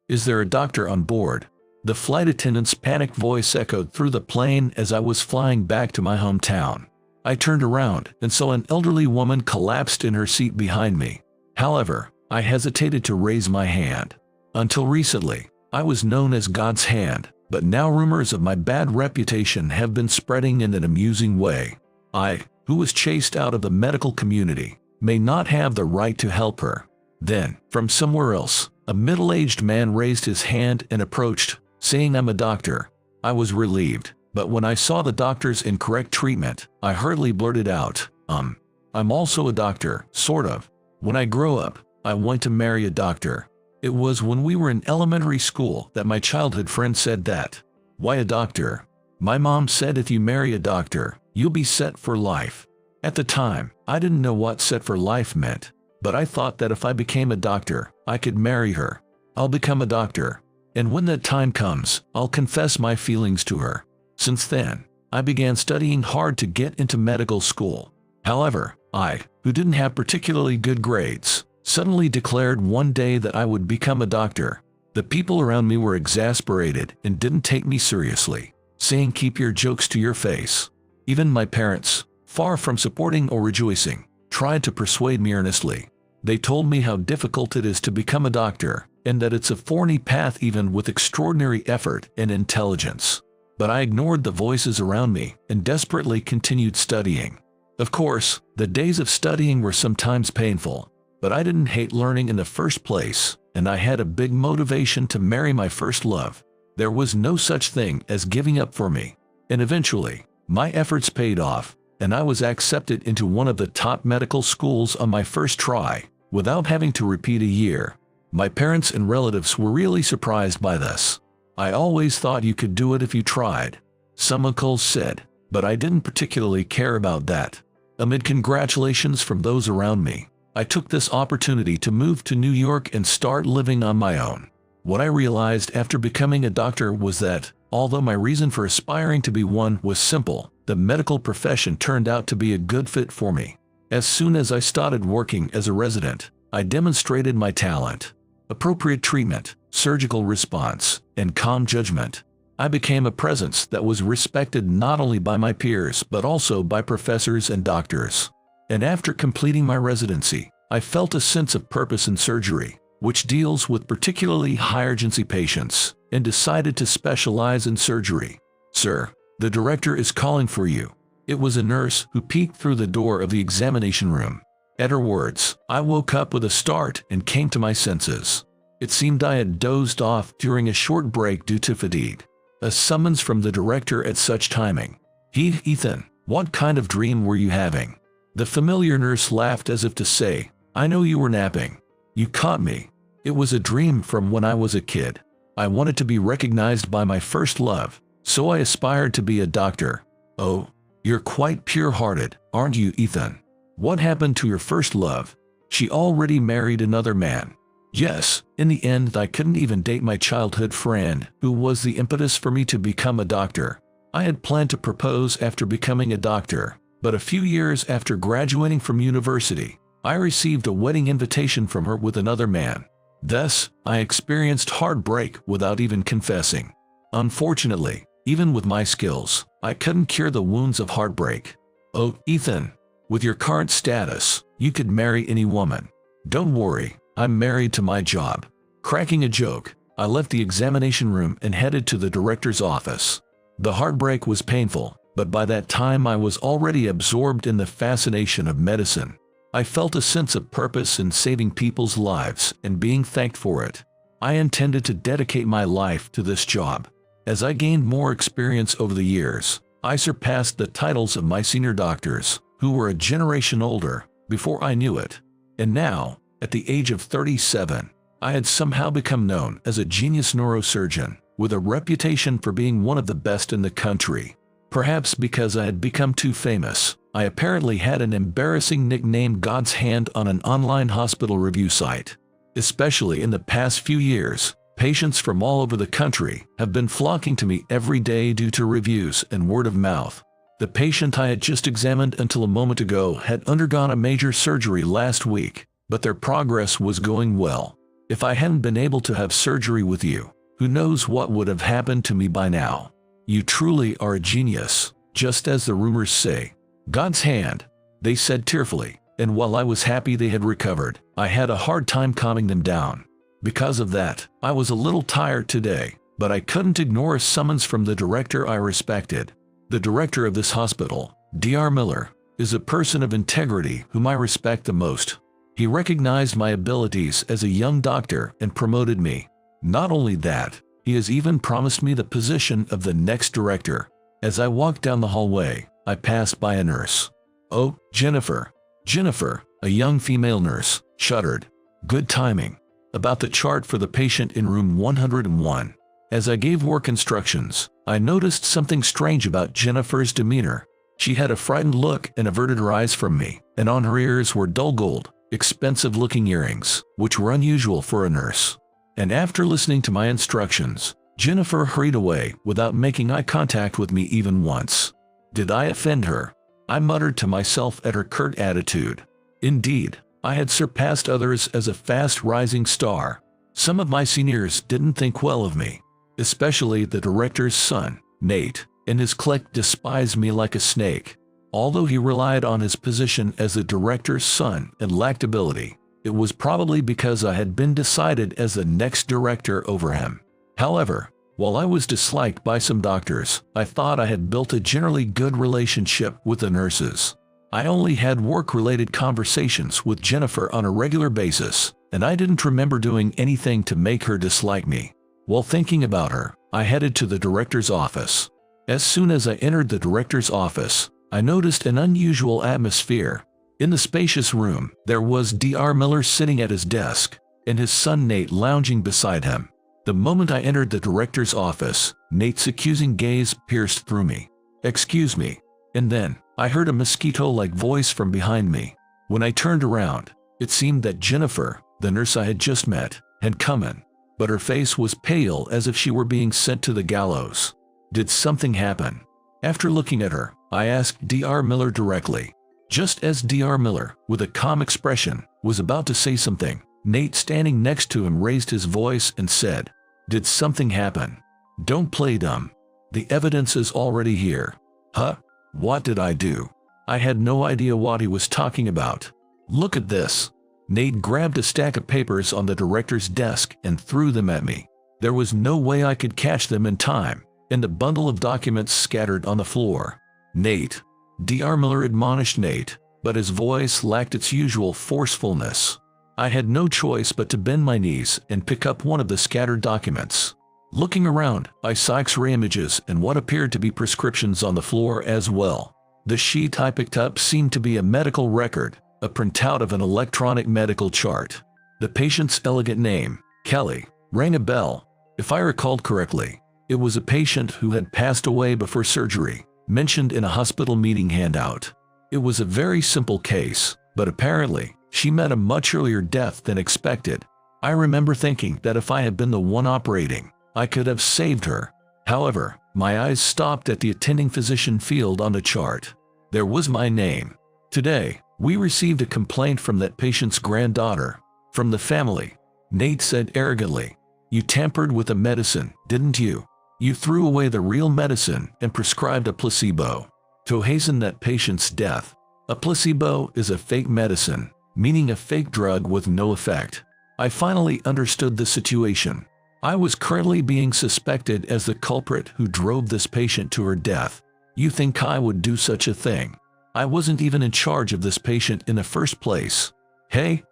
Is there a doctor on board? The flight attendant's panicked voice echoed through the plane as I was flying back to my hometown. I turned around and saw an elderly woman collapsed in her seat behind me. However, I hesitated to raise my hand. Until recently, I was known as God's hand, but now rumors of my bad reputation have been spreading in an amusing way. I, who was chased out of the medical community, may not have the right to help her. Then, from somewhere else, a middle-aged man raised his hand and approached, saying I'm a doctor. I was relieved, but when I saw the doctor's incorrect treatment, I hurriedly blurted out, I'm also a doctor, sort of. When I grow up, I want to marry a doctor. It was when we were in elementary school that my childhood friend said that. Why a doctor? My mom said if you marry a doctor, you'll be set for life. At the time, I didn't know what set for life meant, but I thought that if I became a doctor, I could marry her. I'll become a doctor, and when that time comes, I'll confess my feelings to her. Since then, I began studying hard to get into medical school. However, I, who didn't have particularly good grades, suddenly declared one day that I would become a doctor. The people around me were exasperated and didn't take me seriously, saying keep your jokes to your face. Even my parents, far from supporting or rejoicing, tried to persuade me earnestly. They told me how difficult it is to become a doctor, and that it's a thorny path even with extraordinary effort and intelligence. But I ignored the voices around me and desperately continued studying. Of course, the days of studying were sometimes painful, but I didn't hate learning in the first place, and I had a big motivation to marry my first love. There was no such thing as giving up for me, and eventually, my efforts paid off, and I was accepted into one of the top medical schools on my first try, without having to repeat a year. My parents and relatives were really surprised by this. I always thought you could do it if you tried, some uncles said, but I didn't particularly care about that. Amid congratulations from those around me, I took this opportunity to move to New York and start living on my own. What I realized after becoming a doctor was that, although my reason for aspiring to be one was simple, the medical profession turned out to be a good fit for me. As soon as I started working as a resident, I demonstrated my talent, appropriate treatment, surgical response, and calm judgment. I became a presence that was respected not only by my peers but also by professors and doctors. And after completing my residency, I felt a sense of purpose in surgery, which deals with particularly high-urgency patients, and decided to specialize in surgery. Sir, the director is calling for you. It was a nurse who peeked through the door of the examination room. At her words, I woke up with a start and came to my senses. It seemed I had dozed off during a short break due to fatigue. A summons from the director at such timing. Ethan, what kind of dream were you having? The familiar nurse laughed as if to say, I know you were napping. You caught me. It was a dream from when I was a kid. I wanted to be recognized by my first love, so I aspired to be a doctor. Oh, you're quite pure-hearted, aren't you, Ethan? What happened to your first love? She already married another man. Yes, in the end I couldn't even date my childhood friend, who was the impetus for me to become a doctor. I had planned to propose after becoming a doctor, but a few years after graduating from university, I received a wedding invitation from her with another man. Thus, I experienced heartbreak without even confessing. Unfortunately, even with my skills, I couldn't cure the wounds of heartbreak. Oh, Ethan, with your current status, you could marry any woman. Don't worry, I'm married to my job. Cracking a joke, I left the examination room and headed to the director's office. The heartbreak was painful, but by that time I was already absorbed in the fascination of medicine. I felt a sense of purpose in saving people's lives and being thanked for it. I intended to dedicate my life to this job. As I gained more experience over the years, I surpassed the titles of my senior doctors, who were a generation older, before I knew it. And now, at the age of 37, I had somehow become known as a genius neurosurgeon, with a reputation for being one of the best in the country. Perhaps because I had become too famous, I apparently had an embarrassing nickname God's Hand on an online hospital review site. Especially in the past few years, patients from all over the country have been flocking to me every day due to reviews and word of mouth. The patient I had just examined until a moment ago had undergone a major surgery last week, but their progress was going well. If I hadn't been able to have surgery with you, who knows what would have happened to me by now. You truly are a genius, just as the rumors say. God's hand, they said tearfully, and while I was happy they had recovered, I had a hard time calming them down. Because of that, I was a little tired today, but I couldn't ignore a summons from the director I respected. The director of this hospital, Dr. Miller, is a person of integrity whom I respect the most. He recognized my abilities as a young doctor and promoted me. Not only that, he has even promised me the position of the next director. As I walked down the hallway, I passed by a nurse. Oh, Jennifer. Jennifer, a young female nurse, shuddered. Good timing. About the chart for the patient in room 101. As I gave work instructions, I noticed something strange about Jennifer's demeanor. She had a frightened look and averted her eyes from me, and on her ears were dull gold, expensive-looking earrings, which were unusual for a nurse. And after listening to my instructions, Jennifer hurried away without making eye contact with me even once. Did I offend her? I muttered to myself at her curt attitude. Indeed, I had surpassed others as a fast-rising star. Some of my seniors didn't think well of me, especially the director's son, Nate, and his clique despised me like a snake. Although he relied on his position as the director's son and lacked ability, it was probably because I had been decided as the next director over him. However, while I was disliked by some doctors, I thought I had built a generally good relationship with the nurses. I only had work-related conversations with Jennifer on a regular basis, and I didn't remember doing anything to make her dislike me. While thinking about her, I headed to the director's office. As soon as I entered the director's office, I noticed an unusual atmosphere. In the spacious room, there was Dr. Miller sitting at his desk, and his son Nate lounging beside him. The moment I entered the director's office, Nate's accusing gaze pierced through me. Excuse me. And then, I heard a mosquito-like voice from behind me. When I turned around, it seemed that Jennifer, the nurse I had just met, had come in, but her face was pale as if she were being sent to the gallows. Did something happen? After looking at her, I asked Dr. Miller directly. Just as Dr. Miller, with a calm expression, was about to say something, Nate standing next to him raised his voice and said, "Did something happen? Don't play dumb. The evidence is already here." Huh? What did I do? I had no idea what he was talking about. Look at this. Nate grabbed a stack of papers on the director's desk and threw them at me. There was no way I could catch them in time, and the bundle of documents scattered on the floor. Nate. Dr. Miller admonished Nate, but his voice lacked its usual forcefulness. I had no choice but to bend my knees and pick up one of the scattered documents. Looking around, I saw X-ray images and what appeared to be prescriptions on the floor as well. The sheet I picked up seemed to be a medical record, a printout of an electronic medical chart. The patient's elegant name, Kelly, rang a bell. If I recalled correctly, it was a patient who had passed away before surgery, mentioned in a hospital meeting handout. It was a very simple case, but apparently, she met a much earlier death than expected. I remember thinking that if I had been the one operating, I could have saved her. However, my eyes stopped at the attending physician field on the chart. There was my name. Today, we received a complaint from that patient's granddaughter. From the family. Nate said arrogantly, "You tampered with the medicine, didn't you? You threw away the real medicine and prescribed a placebo to hasten that patient's death." A placebo is a fake medicine, meaning a fake drug with no effect. I finally understood the situation. I was currently being suspected as the culprit who drove this patient to her death. You think I would do such a thing? I wasn't even in charge of this patient in the first place. Hey,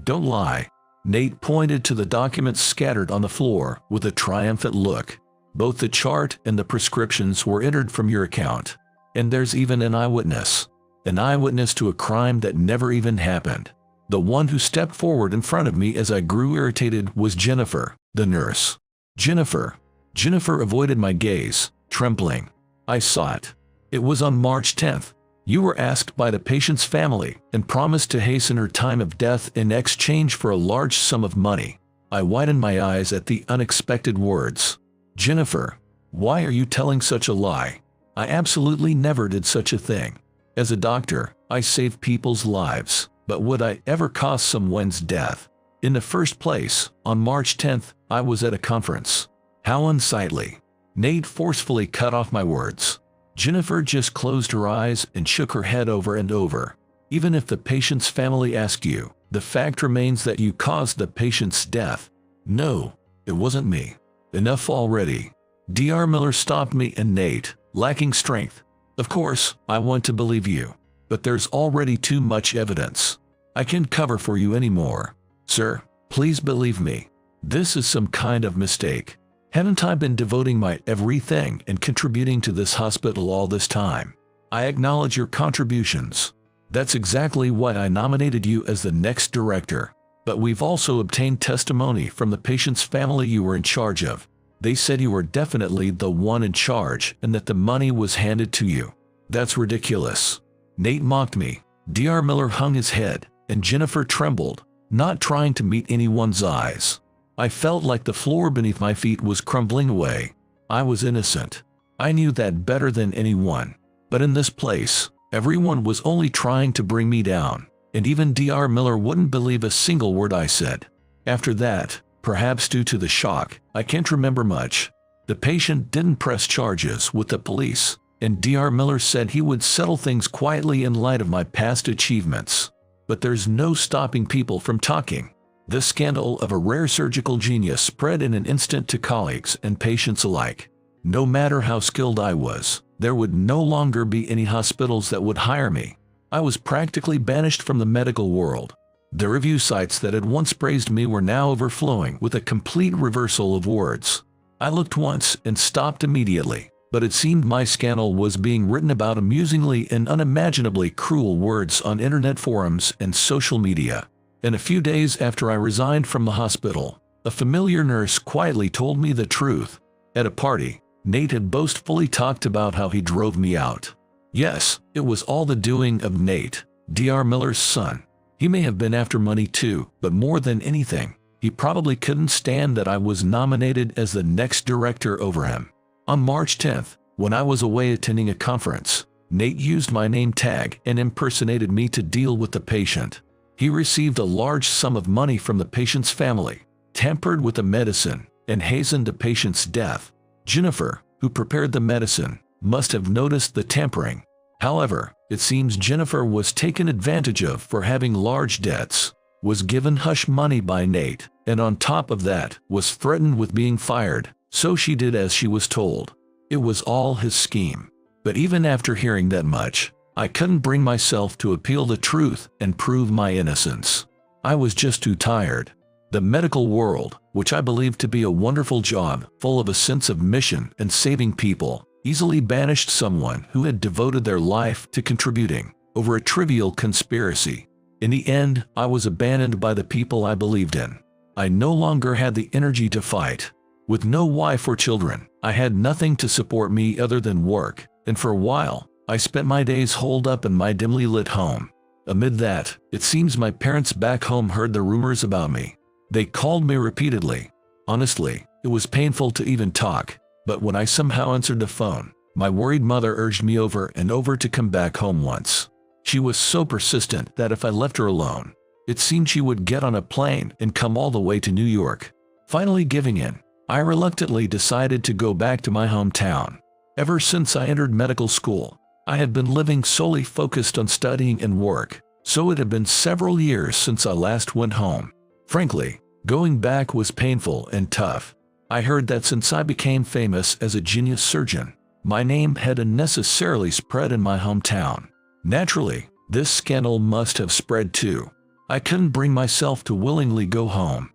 don't lie. Nate pointed to the documents scattered on the floor with a triumphant look. Both the chart and the prescriptions were entered from your account. And there's even an eyewitness. An eyewitness to a crime that never even happened. The one who stepped forward in front of me as I grew irritated was Jennifer, the nurse. Jennifer avoided my gaze, trembling. I saw it. It was on March 10th. You were asked by the patient's family and promised to hasten her time of death in exchange for a large sum of money. I widened my eyes at the unexpected words. Jennifer, why are you telling such a lie? I absolutely never did such a thing. As a doctor, I save people's lives, but would I ever cause someone's death? In the first place, on March 10th, I was at a conference. How unsightly. Nate forcefully cut off my words. Jennifer just closed her eyes and shook her head over and over. Even if the patient's family ask you, the fact remains that you caused the patient's death. No, it wasn't me. Enough already. Dr. Miller stopped me and Nate, lacking strength. Of course, I want to believe you, but there's already too much evidence. I can't cover for you anymore. Sir, please believe me. This is some kind of mistake. Haven't I been devoting my everything and contributing to this hospital all this time? I acknowledge your contributions. That's exactly why I nominated you as the next director. But we've also obtained testimony from the patient's family you were in charge of. They said you were definitely the one in charge and that the money was handed to you. That's ridiculous. Nate mocked me. Dr. Miller hung his head, and Jennifer trembled, not trying to meet anyone's eyes. I felt like the floor beneath my feet was crumbling away. I was innocent. I knew that better than anyone. But in this place, everyone was only trying to bring me down, and even Dr. Miller wouldn't believe a single word I said. After that, perhaps due to the shock, I can't remember much. The patient didn't press charges with the police, and Dr. Miller said he would settle things quietly in light of my past achievements. But there's no stopping people from talking. The scandal of a rare surgical genius spread in an instant to colleagues and patients alike. No matter how skilled I was, there would no longer be any hospitals that would hire me. I was practically banished from the medical world. The review sites that had once praised me were now overflowing with a complete reversal of words. I looked once and stopped immediately, but it seemed my scandal was being written about amusingly and unimaginably cruel words on internet forums and social media. And a few days after I resigned from the hospital, a familiar nurse quietly told me the truth. At a party, Nate had boastfully talked about how he drove me out. Yes, it was all the doing of Nate, Dr. Miller's son. He may have been after money too, but more than anything, he probably couldn't stand that I was nominated as the next director over him. On March 10th, when I was away attending a conference, Nate used my name tag and impersonated me to deal with the patient. He received a large sum of money from the patient's family, tampered with the medicine, and hastened the patient's death. Jennifer, who prepared the medicine, must have noticed the tampering. However, it seems Jennifer was taken advantage of for having large debts, was given hush money by Nate, and on top of that, was threatened with being fired, so she did as she was told. It was all his scheme. But even after hearing that much, I couldn't bring myself to appeal the truth and prove my innocence. I was just too tired. The medical world, which I believed to be a wonderful job, full of a sense of mission and saving people, easily banished someone who had devoted their life to contributing over a trivial conspiracy. In the end, I was abandoned by the people I believed in. I no longer had the energy to fight. With no wife or children, I had nothing to support me other than work, and for a while, I spent my days holed up in my dimly lit home. Amid that, it seems my parents back home heard the rumors about me. They called me repeatedly. Honestly, it was painful to even talk, but when I somehow answered the phone, my worried mother urged me over and over to come back home once. She was so persistent that if I left her alone, it seemed she would get on a plane and come all the way to New York. Finally giving in, I reluctantly decided to go back to my hometown. Ever since I entered medical school, I had been living solely focused on studying and work, so it had been several years since I last went home. Frankly, going back was painful and tough. I heard that since I became famous as a genius surgeon, my name had unnecessarily spread in my hometown. Naturally, this scandal must have spread too. I couldn't bring myself to willingly go home.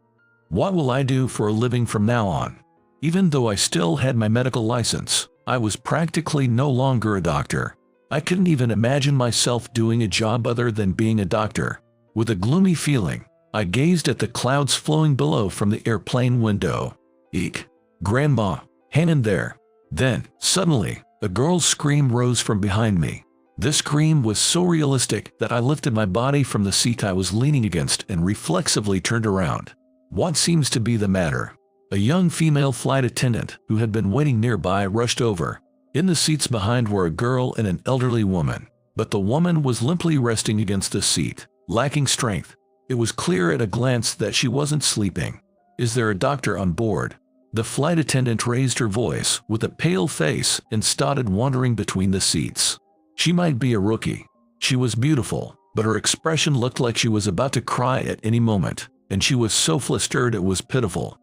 What will I do for a living from now on? Even though I still had my medical license, I was practically no longer a doctor. I couldn't even imagine myself doing a job other than being a doctor. With a gloomy feeling, I gazed at the clouds flowing below from the airplane window. Eek! Grandma, hang in there. Then, suddenly, a girl's scream rose from behind me. This scream was so realistic that I lifted my body from the seat I was leaning against and reflexively turned around. What seems to be the matter? A young female flight attendant who had been waiting nearby rushed over. In the seats behind were a girl and an elderly woman, but the woman was limply resting against the seat, lacking strength. It was clear at a glance that she wasn't sleeping. "Is there a doctor on board?" The flight attendant raised her voice with a pale face and started wandering between the seats. She might be a rookie. She was beautiful, but her expression looked like she was about to cry at any moment, and she was so flustered it was pitiful.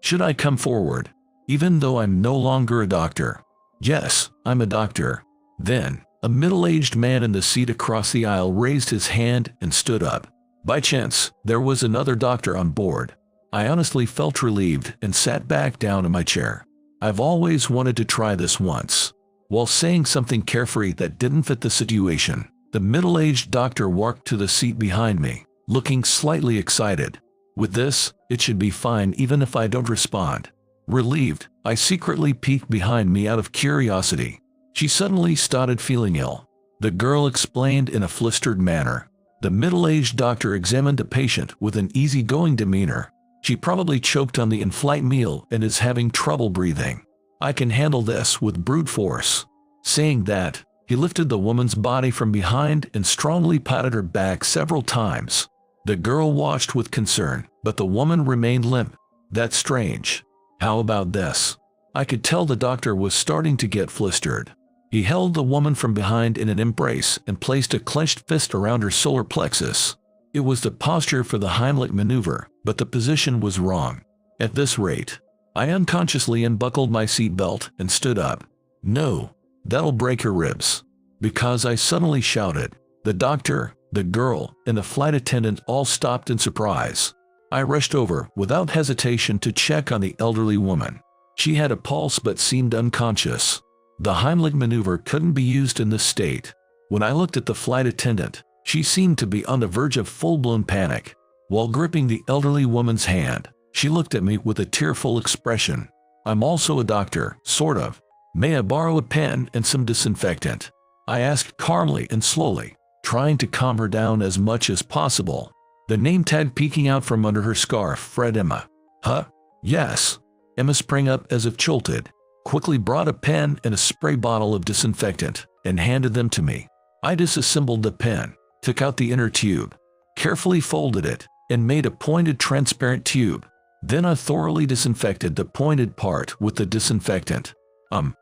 "Should I come forward? Even though I'm no longer a doctor?" "Yes, I'm a doctor." Then, a middle-aged man in the seat across the aisle raised his hand and stood up. By chance, there was another doctor on board. I honestly felt relieved and sat back down in my chair. I've always wanted to try this once. While saying something carefree that didn't fit the situation, the middle-aged doctor walked to the seat behind me, looking slightly excited. With this, it should be fine even if I don't respond. Relieved, I secretly peeked behind me out of curiosity. She suddenly started feeling ill. The girl explained in a flustered manner. The middle-aged doctor examined the patient with an easygoing demeanor. "She probably choked on the in-flight meal and is having trouble breathing. I can handle this with brute force." Saying that, he lifted the woman's body from behind and strongly patted her back several times. The girl watched with concern, but the woman remained limp. "That's strange. How about this?" I could tell the doctor was starting to get flustered. He held the woman from behind in an embrace and placed a clenched fist around her solar plexus. It was the posture for the Heimlich maneuver, but the position was wrong. At this rate, I unconsciously unbuckled my seatbelt and stood up. "No, that'll break her ribs." Because I suddenly shouted. The doctor, the girl, and the flight attendant all stopped in surprise. I rushed over without hesitation to check on the elderly woman. She had a pulse but seemed unconscious. The Heimlich maneuver couldn't be used in this state. When I looked at the flight attendant, she seemed to be on the verge of full-blown panic. While gripping the elderly woman's hand, she looked at me with a tearful expression. "I'm also a doctor, sort of. May I borrow a pen and some disinfectant?" I asked calmly and slowly, trying to calm her down as much as possible. The name tag peeking out from under her scarf read Emma. "Huh? Yes." Emma sprang up as if jolted, quickly brought a pen and a spray bottle of disinfectant, and handed them to me. I disassembled the pen, took out the inner tube, carefully folded it, and made a pointed transparent tube. Then I thoroughly disinfected the pointed part with the disinfectant.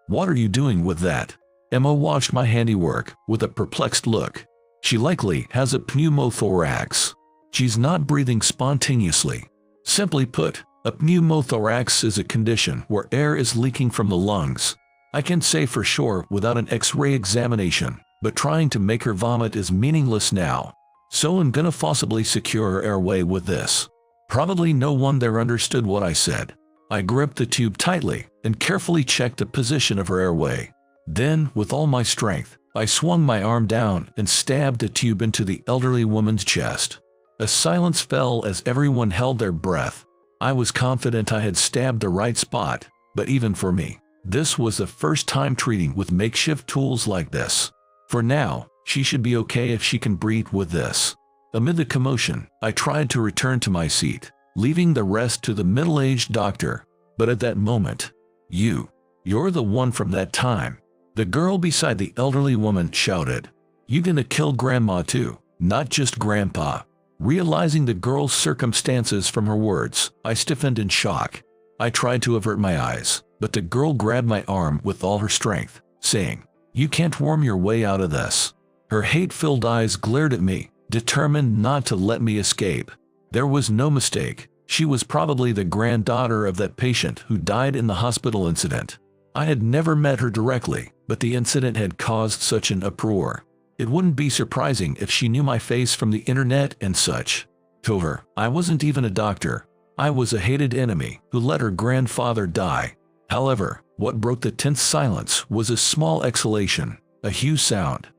What are you doing with that?" Emma watched my handiwork with a perplexed look. "She likely has a pneumothorax. She's not breathing spontaneously. Simply put, a pneumothorax is a condition where air is leaking from the lungs. I can say for sure without an X-ray examination, but trying to make her vomit is meaningless now. So I'm gonna forcibly secure her airway with this." Probably no one there understood what I said. I gripped the tube tightly and carefully checked the position of her airway. Then, with all my strength, I swung my arm down and stabbed the tube into the elderly woman's chest. A silence fell as everyone held their breath. I was confident I had stabbed the right spot, but even for me, this was the first time treating with makeshift tools like this. For now, she should be okay if she can breathe with this. Amid the commotion, I tried to return to my seat, leaving the rest to the middle-aged doctor. But at that moment, you're the one from that time. The girl beside the elderly woman shouted. "You gonna kill Grandma too, not just Grandpa." Realizing the girl's circumstances from her words, I stiffened in shock. I tried to avert my eyes, but the girl grabbed my arm with all her strength, saying, "You can't worm your way out of this." Her hate-filled eyes glared at me, determined not to let me escape. There was no mistake. She was probably the granddaughter of that patient who died in the hospital incident. I had never met her directly, but the incident had caused such an uproar. It wouldn't be surprising if she knew my face from the internet and such. To her, I wasn't even a doctor. I was a hated enemy who let her grandfather die. However, what broke the tense silence was a small exhalation, a hue sound.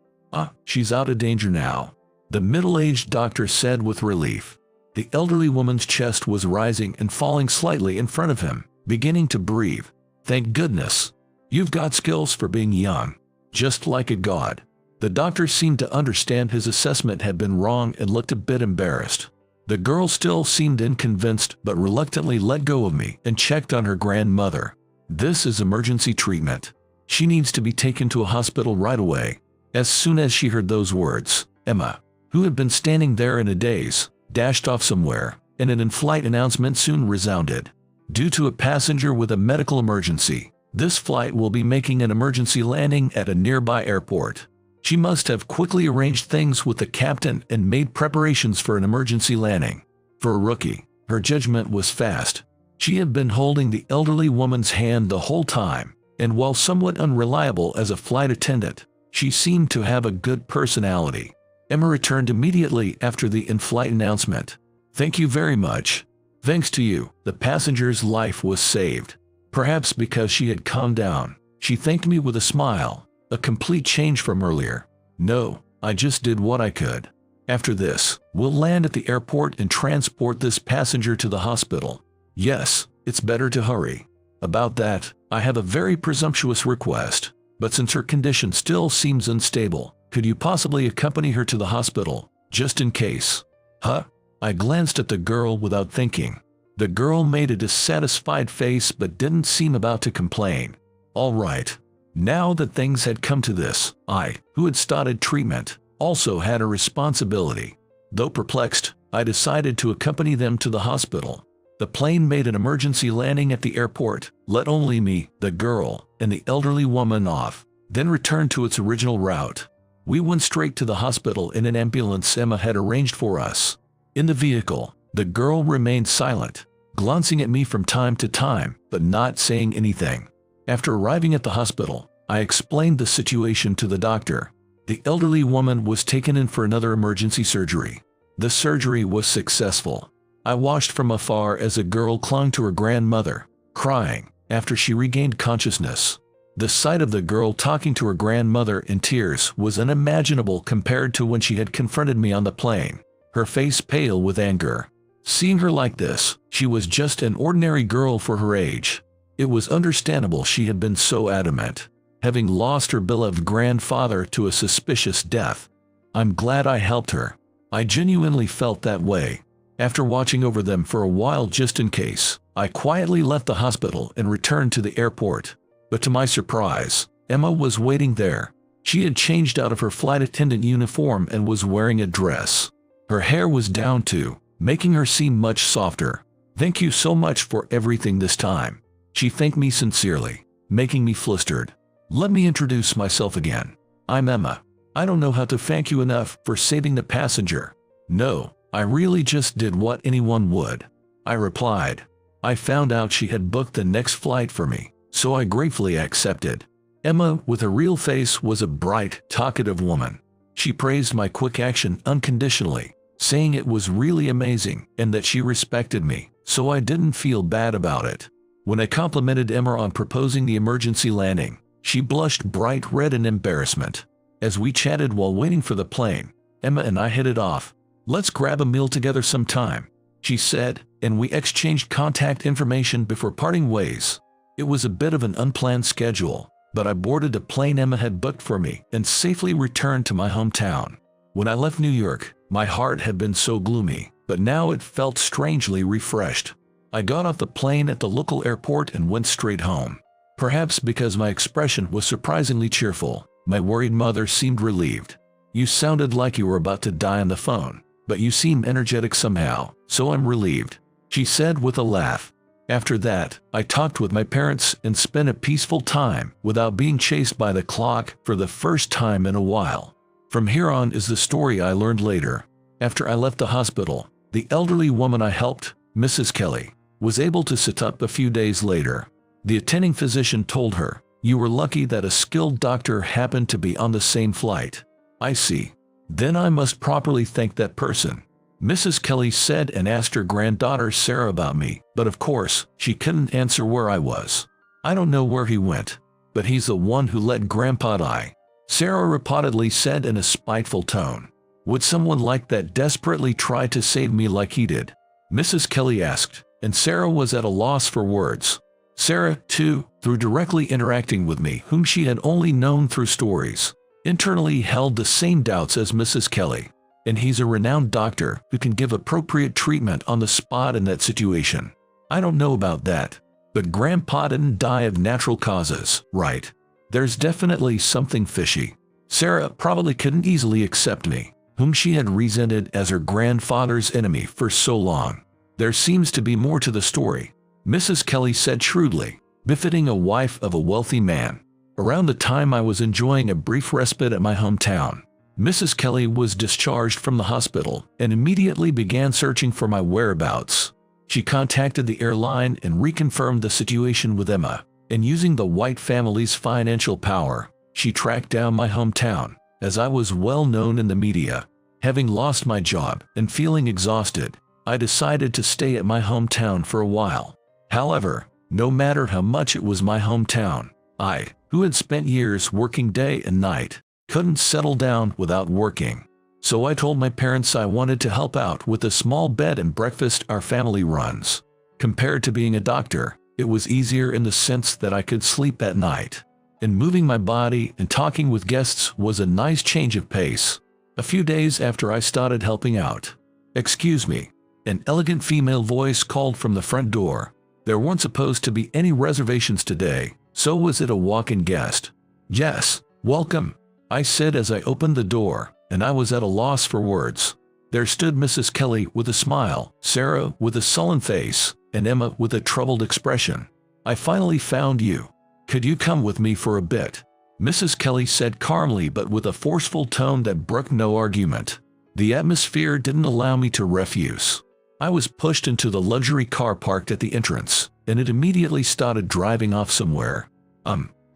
She's out of danger now," the middle-aged doctor said with relief. The elderly woman's chest was rising and falling slightly in front of him, beginning to breathe. "Thank goodness. You've got skills for being young. Just like a god." The doctor seemed to understand his assessment had been wrong and looked a bit embarrassed. The girl still seemed unconvinced but reluctantly let go of me and checked on her grandmother. "This is emergency treatment. She needs to be taken to a hospital right away." As soon as she heard those words, Emma, who had been standing there in a daze, dashed off somewhere, and an in-flight announcement soon resounded. Due to a passenger with a medical emergency, this flight will be making an emergency landing at a nearby airport. She must have quickly arranged things with the captain and made preparations for an emergency landing. For a rookie, her judgment was fast. She had been holding the elderly woman's hand the whole time, and while somewhat unreliable as a flight attendant, she seemed to have a good personality. Emma returned immediately after the in-flight announcement. "Thank you very much. Thanks to you, the passenger's life was saved." Perhaps because she had calmed down, she thanked me with a smile, a complete change from earlier. "No, I just did what I could. After this, we'll land at the airport and transport this passenger to the hospital." "Yes, it's better to hurry. About that, I have a very presumptuous request, but since her condition still seems unstable, could you possibly accompany her to the hospital, just in case?" "Huh?" I glanced at the girl without thinking. The girl made a dissatisfied face but didn't seem about to complain. All right. Now that things had come to this, I, who had started treatment, also had a responsibility. Though perplexed, I decided to accompany them to the hospital. The plane made an emergency landing at the airport, let only me, the girl, and the elderly woman off, then returned to its original route. We went straight to the hospital in an ambulance Emma had arranged for us. In the vehicle, the girl remained silent, glancing at me from time to time, but not saying anything. After arriving at the hospital, I explained the situation to the doctor. The elderly woman was taken in for another emergency surgery. The surgery was successful. I watched from afar as a girl clung to her grandmother, crying, after she regained consciousness. The sight of the girl talking to her grandmother in tears was unimaginable compared to when she had confronted me on the plane, her face pale with anger. Seeing her like this, she was just an ordinary girl for her age. It was understandable she had been so adamant, having lost her beloved grandfather to a suspicious death. I'm glad I helped her. I genuinely felt that way. After watching over them for a while just in case, I quietly left the hospital and returned to the airport. But to my surprise, Emma was waiting there. She had changed out of her flight attendant uniform and was wearing a dress. Her hair was down too, making her seem much softer. "Thank you so much for everything this time." She thanked me sincerely, making me flustered. "Let me introduce myself again. I'm Emma. I don't know how to thank you enough for saving the passenger." "No, I really just did what anyone would," I replied. I found out she had booked the next flight for me, so I gratefully accepted. Emma, with a real face, was a bright, talkative woman. She praised my quick action unconditionally, saying it was really amazing and that she respected me, so I didn't feel bad about it. When I complimented Emma on proposing the emergency landing, she blushed bright red in embarrassment. As we chatted while waiting for the plane, Emma and I headed off. "Let's grab a meal together sometime," she said, and we exchanged contact information before parting ways. It was a bit of an unplanned schedule, but I boarded a plane Emma had booked for me and safely returned to my hometown. When I left New York, my heart had been so gloomy, but now it felt strangely refreshed. I got off the plane at the local airport and went straight home. Perhaps because my expression was surprisingly cheerful, my worried mother seemed relieved. "You sounded like you were about to die on the phone, but you seem energetic somehow, so I'm relieved," she said with a laugh. After that, I talked with my parents and spent a peaceful time without being chased by the clock for the first time in a while. From here on is the story I learned later. After I left the hospital, the elderly woman I helped, Mrs. Kelly, was able to sit up a few days later. The attending physician told her, "You were lucky that a skilled doctor happened to be on the same flight." "I see. Then I must properly thank that person," Mrs. Kelly said, and asked her granddaughter Sarah about me, but of course, she couldn't answer where I was. "I don't know where he went, but he's the one who let Grandpa die," Sarah reportedly said in a spiteful tone. "Would someone like that desperately try to save me like he did?" Mrs. Kelly asked, and Sarah was at a loss for words. Sarah, too, through directly interacting with me, whom she had only known through stories, internally held the same doubts as Mrs. Kelly. And he's a renowned doctor who can give appropriate treatment on the spot in that situation. "I don't know about that, but Grandpa didn't die of natural causes, right? There's definitely something fishy." Sarah probably couldn't easily accept me. whom she had resented as her grandfather's enemy for so long. There seems to be more to the story, Mrs. Kelly said shrewdly, befitting a wife of a wealthy man. Around the time I was enjoying a brief respite at my hometown, Mrs. Kelly was discharged from the hospital and immediately began searching for my whereabouts. She contacted the airline and reconfirmed the situation with Emma, and using the White family's financial power, she tracked down my hometown, as I was well known in the media. Having lost my job and feeling exhausted, I decided to stay at my hometown for a while. However, no matter how much it was my hometown, I, who had spent years working day and night, couldn't settle down without working. So I told my parents I wanted to help out with the small bed and breakfast our family runs. Compared to being a doctor, it was easier in the sense that I could sleep at night. And moving my body and talking with guests was a nice change of pace. A few days after I started helping out, "Excuse me," an elegant female voice called from the front door. There weren't supposed to be any reservations today, so was it a walk-in guest? "Yes, welcome," I said as I opened the door, and I was at a loss for words. There stood Mrs. Kelly with a smile, Sarah with a sullen face, and Emma with a troubled expression. "I finally found you. Could you come with me for a bit?" Mrs. Kelly said calmly but with a forceful tone that brooked no argument. The atmosphere didn't allow me to refuse. I was pushed into the luxury car parked at the entrance, and it immediately started driving off somewhere.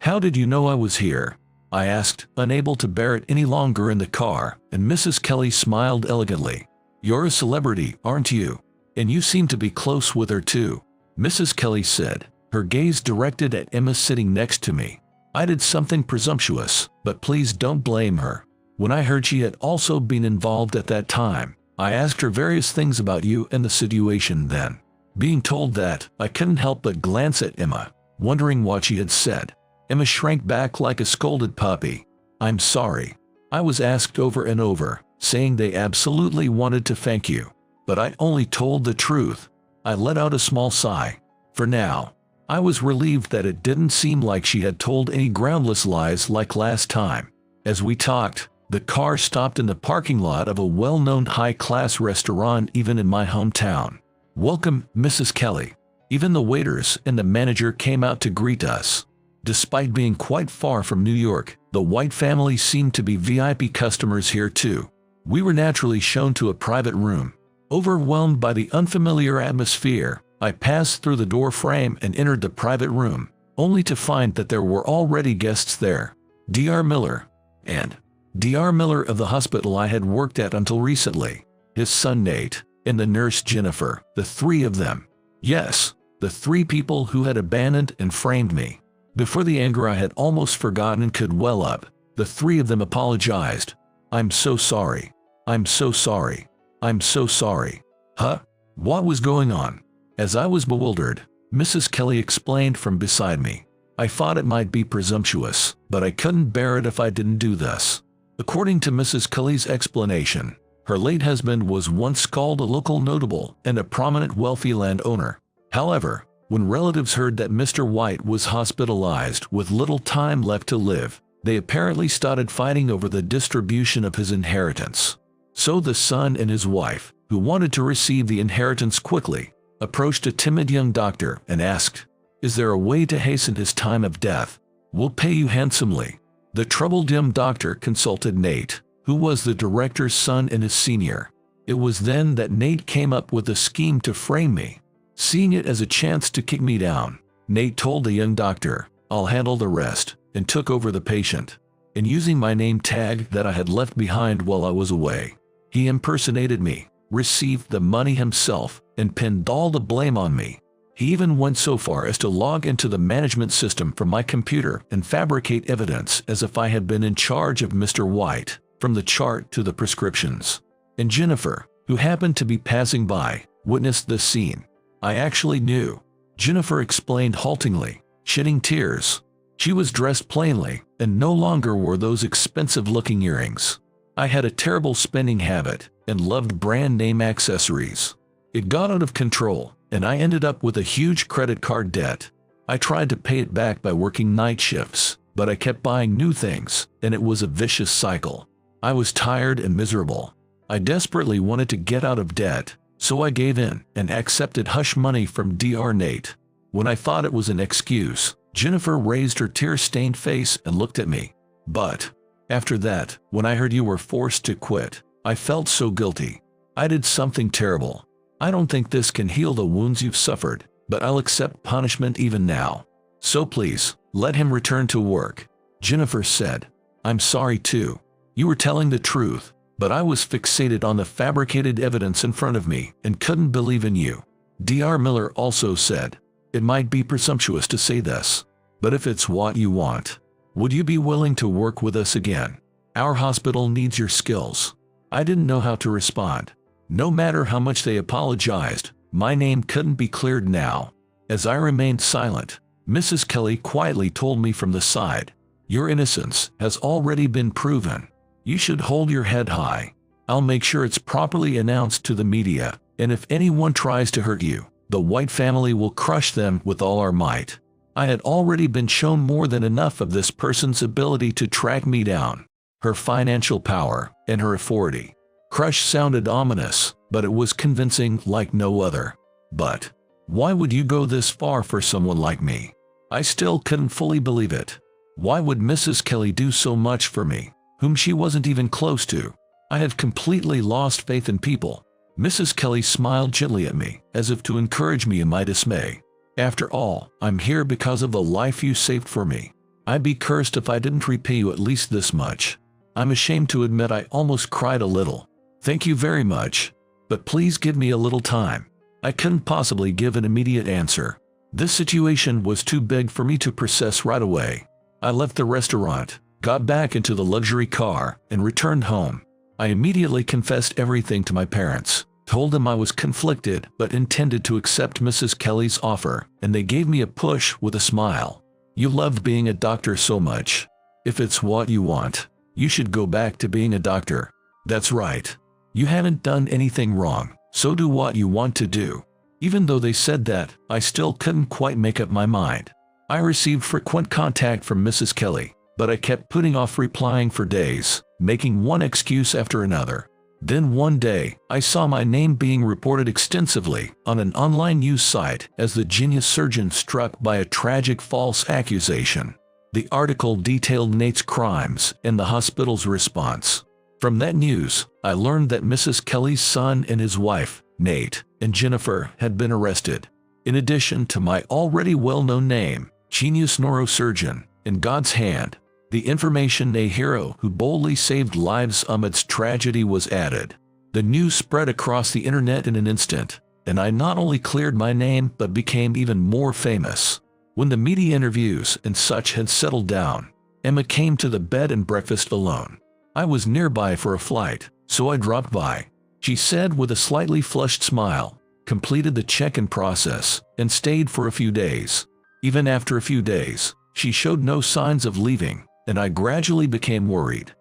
How did you know I was here?" I asked, unable to bear it any longer in the car, and Mrs. Kelly smiled elegantly. "You're a celebrity, aren't you? And you seem to be close with her too," Mrs. Kelly said, her gaze directed at Emma sitting next to me. I did something presumptuous, but please don't blame her. When I heard she had also been involved at that time, I asked her various things about you and the situation then. Being told that, I couldn't help but glance at Emma, wondering what she had said. Emma shrank back like a scolded puppy. "I'm sorry. I was asked over and over, saying they absolutely wanted to thank you. But I only told the truth." I let out a small sigh. For now, I was relieved that it didn't seem like she had told any groundless lies like last time. As we talked, the car stopped in the parking lot of a well-known high-class restaurant even in my hometown. "Welcome, Mrs. Kelly." Even the waiters and the manager came out to greet us. Despite being quite far from New York, the White family seemed to be VIP customers here too. We were naturally shown to a private room. Overwhelmed by the unfamiliar atmosphere, I passed through the door frame and entered the private room, only to find that there were already guests there. Dr. Miller and Dr. Miller of the hospital I had worked at until recently, his son Nate, and the nurse Jennifer, the three of them. Yes, the three people who had abandoned and framed me. Before the anger I had almost forgotten could well up, the three of them apologized. "I'm so sorry. I'm so sorry. I'm so sorry." Huh? What was going on? As I was bewildered, Mrs. Kelly explained from beside me. "I thought it might be presumptuous, but I couldn't bear it if I didn't do this." According to Mrs. Kelly's explanation, her late husband was once called a local notable and a prominent wealthy landowner. However, when relatives heard that Mr. White was hospitalized with little time left to live, they apparently started fighting over the distribution of his inheritance. So the son and his wife, who wanted to receive the inheritance quickly, approached a timid young doctor and asked, "Is there a way to hasten his time of death? We'll pay you handsomely." The troubled young doctor consulted Nate, who was the director's son and his senior. It was then that Nate came up with a scheme to frame me. Seeing it as a chance to kick me down, Nate told the young doctor, "I'll handle the rest," and took over the patient. And using my name tag that I had left behind while I was away, he impersonated me, received the money himself, and pinned all the blame on me. He even went so far as to log into the management system from my computer and fabricate evidence as if I had been in charge of Mr. White, from the chart to the prescriptions. And Jennifer, who happened to be passing by, witnessed the scene. I actually knew. Jennifer explained haltingly, shedding tears. She was dressed plainly, and no longer wore those expensive-looking earrings. I had a terrible spending habit, and loved brand-name accessories. It got out of control, and I ended up with a huge credit card debt. I tried to pay it back by working night shifts, but I kept buying new things, and it was a vicious cycle. I was tired and miserable. I desperately wanted to get out of debt, so I gave in and accepted hush money from Dr. Nate. When I thought it was an excuse, Jennifer raised her tear-stained face and looked at me. But after that, when I heard you were forced to quit, I felt so guilty. I did something terrible. I don't think this can heal the wounds you've suffered, but I'll accept punishment even now. So please, let him return to work. Jennifer said. I'm sorry too. You were telling the truth, but I was fixated on the fabricated evidence in front of me and couldn't believe in you. Dr. Miller also said. It might be presumptuous to say this, but if it's what you want, would you be willing to work with us again? Our hospital needs your skills. I didn't know how to respond. No matter how much they apologized, my name couldn't be cleared now. As I remained silent, Mrs. Kelly quietly told me from the side, your innocence has already been proven. You should hold your head high. I'll make sure it's properly announced to the media, and if anyone tries to hurt you, the White family will crush them with all our might. I had already been shown more than enough of this person's ability to track me down, her financial power, and her authority. Crush sounded ominous, but it was convincing like no other. But why would you go this far for someone like me? I still couldn't fully believe it. Why would Mrs. Kelly do so much for me, whom she wasn't even close to? I had completely lost faith in people. Mrs. Kelly smiled gently at me, as if to encourage me in my dismay. After all, I'm here because of the life you saved for me. I'd be cursed if I didn't repay you at least this much. I'm ashamed to admit I almost cried a little. Thank you very much, but please give me a little time. I couldn't possibly give an immediate answer. This situation was too big for me to process right away. I left the restaurant, got back into the luxury car, and returned home. I immediately confessed everything to my parents, told them I was conflicted but intended to accept Mrs. Kelly's offer, and they gave me a push with a smile. You loved being a doctor so much. If it's what you want, you should go back to being a doctor. That's right. You haven't done anything wrong, so do what you want to do. Even though they said that, I still couldn't quite make up my mind. I received frequent contact from Mrs. Kelly, but I kept putting off replying for days, making one excuse after another. Then one day, I saw my name being reported extensively on an online news site as the genius surgeon struck by a tragic false accusation. The article detailed Nate's crimes and the hospital's response. From that news, I learned that Mrs. Kelly's son and his wife, Nate, and Jennifer had been arrested. In addition to my already well-known name, genius neurosurgeon, in God's hand, the information a hero who boldly saved lives amidst tragedy was added. The news spread across the internet in an instant, and I not only cleared my name but became even more famous. When the media interviews and such had settled down, Emma came to the bed and breakfast alone. I was nearby for a flight, so I dropped by. She said with a slightly flushed smile, completed the check-in process, and stayed for a few days. Even after a few days, she showed no signs of leaving, and I gradually became worried.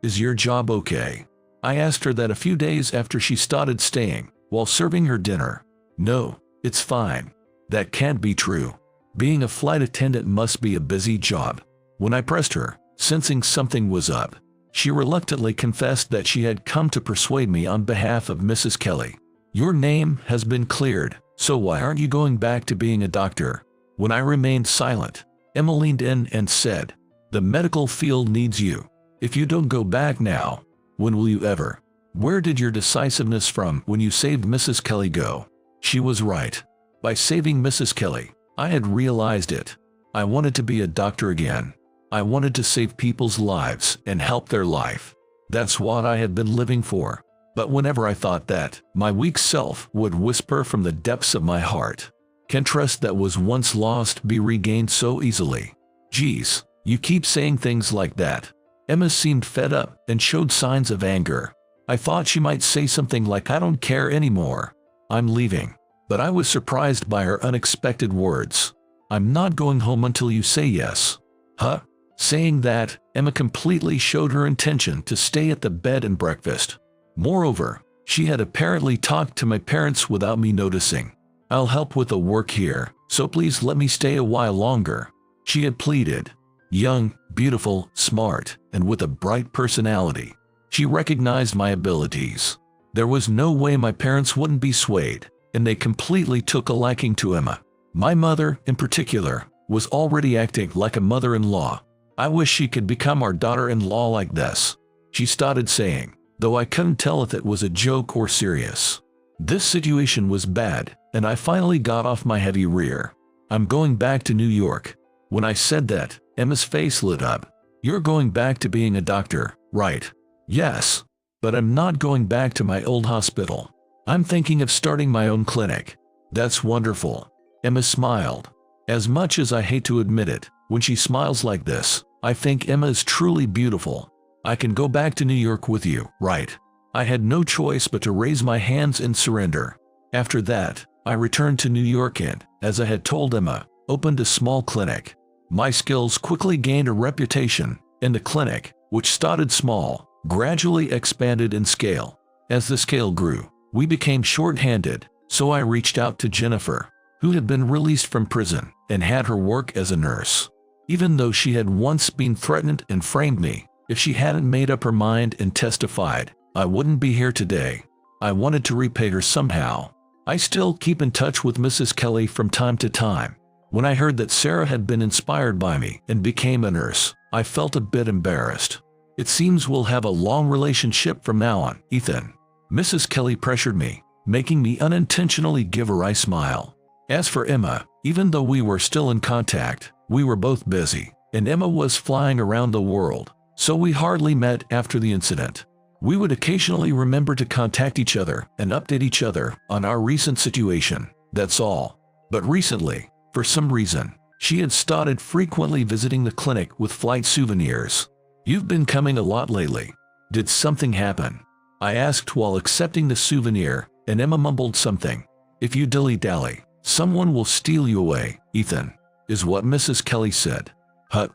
Is your job okay? I asked her that a few days after she started staying, while serving her dinner. No, it's fine. That can't be true. Being a flight attendant must be a busy job. When I pressed her, sensing something was up, she reluctantly confessed that she had come to persuade me on behalf of Mrs. Kelly. Your name has been cleared, so why aren't you going back to being a doctor? When I remained silent, Emma leaned in and said, the medical field needs you. If you don't go back now, when will you ever? Where did your decisiveness from when you saved Mrs. Kelly go? She was right. By saving Mrs. Kelly, I had realized it. I wanted to be a doctor again. I wanted to save people's lives and help their life. That's what I had been living for. But whenever I thought that, my weak self would whisper from the depths of my heart, can trust that was once lost be regained so easily? Geez, you keep saying things like that. Emma seemed fed up and showed signs of anger. I thought she might say something like, I don't care anymore. I'm leaving. But I was surprised by her unexpected words. I'm not going home until you say yes. Huh? Saying that, Emma completely showed her intention to stay at the bed and breakfast. Moreover, she had apparently talked to my parents without me noticing. I'll help with the work here, so please let me stay a while longer, she had pleaded. Young, beautiful, smart, and with a bright personality. She recognized my abilities. There was no way my parents wouldn't be swayed, and they completely took a liking to Emma. My mother, in particular, was already acting like a mother-in-law. I wish she could become our daughter-in-law like this, she started saying, though I couldn't tell if it was a joke or serious. This situation was bad, and I finally got off my heavy rear. I'm going back to New York. When I said that, Emma's face lit up. You're going back to being a doctor, right? Yes. But I'm not going back to my old hospital. I'm thinking of starting my own clinic. That's wonderful. Emma smiled. As much as I hate to admit it, when she smiles like this, I think Emma is truly beautiful. I can go back to New York with you, right? I had no choice but to raise my hands in surrender. After that, I returned to New York and, as I had told Emma, opened a small clinic. My skills quickly gained a reputation, and the clinic, which started small, gradually expanded in scale. As the scale grew, we became short-handed, so I reached out to Jennifer, who had been released from prison, and had her work as a nurse. Even though she had once been threatened and framed me, if she hadn't made up her mind and testified, I wouldn't be here today. I wanted to repay her somehow. I still keep in touch with Mrs. Kelly from time to time. When I heard that Sarah had been inspired by me and became a nurse, I felt a bit embarrassed. It seems we'll have a long relationship from now on, Ethan. Mrs. Kelly pressured me, making me unintentionally give a wry smile. As for Emma, even though we were still in contact, we were both busy, and Emma was flying around the world, so we hardly met after the incident. We would occasionally remember to contact each other and update each other on our recent situation, that's all. But recently, for some reason, she had started frequently visiting the clinic with flight souvenirs. You've been coming a lot lately. Did something happen? I asked while accepting the souvenir, and Emma mumbled something. If you dilly-dally, someone will steal you away, Ethan, is what Mrs. Kelly said.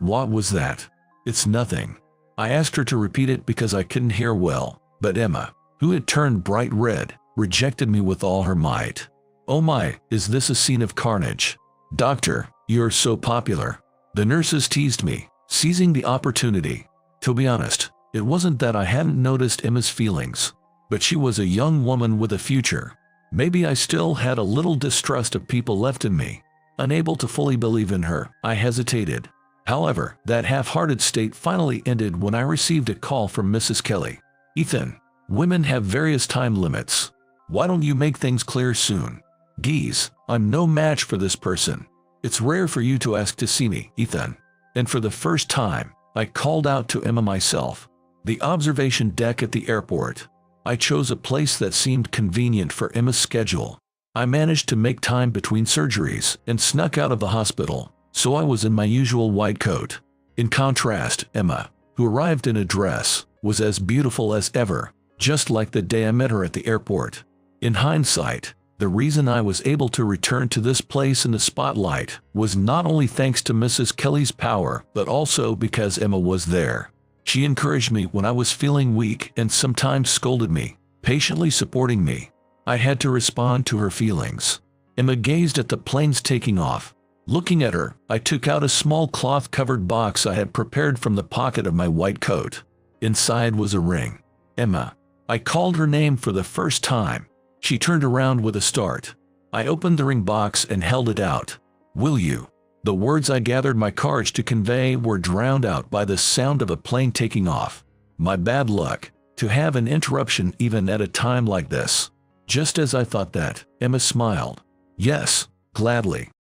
What was that? It's nothing. I asked her to repeat it because I couldn't hear well, but Emma, who had turned bright red, rejected me with all her might. Oh my, is this a scene of carnage? Doctor, you're so popular. The nurses teased me, seizing the opportunity. To be honest, it wasn't that I hadn't noticed Emma's feelings, but she was a young woman with a future. Maybe I still had a little distrust of people left in me. Unable to fully believe in her, I hesitated. However, that half-hearted state finally ended when I received a call from Mrs. Kelly. Ethan, women have various time limits. Why don't you make things clear soon? Geez, I'm no match for this person. It's rare for you to ask to see me, Ethan. And for the first time, I called out to Emma myself. The observation deck at the airport. I chose a place that seemed convenient for Emma's schedule. I managed to make time between surgeries and snuck out of the hospital, so I was in my usual white coat. In contrast, Emma, who arrived in a dress, was as beautiful as ever, just like the day I met her at the airport. In hindsight, the reason I was able to return to this place in the spotlight was not only thanks to Mrs. Kelly's power, but also because Emma was there. She encouraged me when I was feeling weak and sometimes scolded me, patiently supporting me. I had to respond to her feelings. Emma gazed at the planes taking off. Looking at her, I took out a small cloth-covered box I had prepared from the pocket of my white coat. Inside was a ring. Emma. I called her name for the first time. She turned around with a start. I opened the ring box and held it out. Will you? The words I gathered my courage to convey were drowned out by the sound of a plane taking off. My bad luck, to have an interruption even at a time like this. Just as I thought that, Emma smiled. Yes, gladly.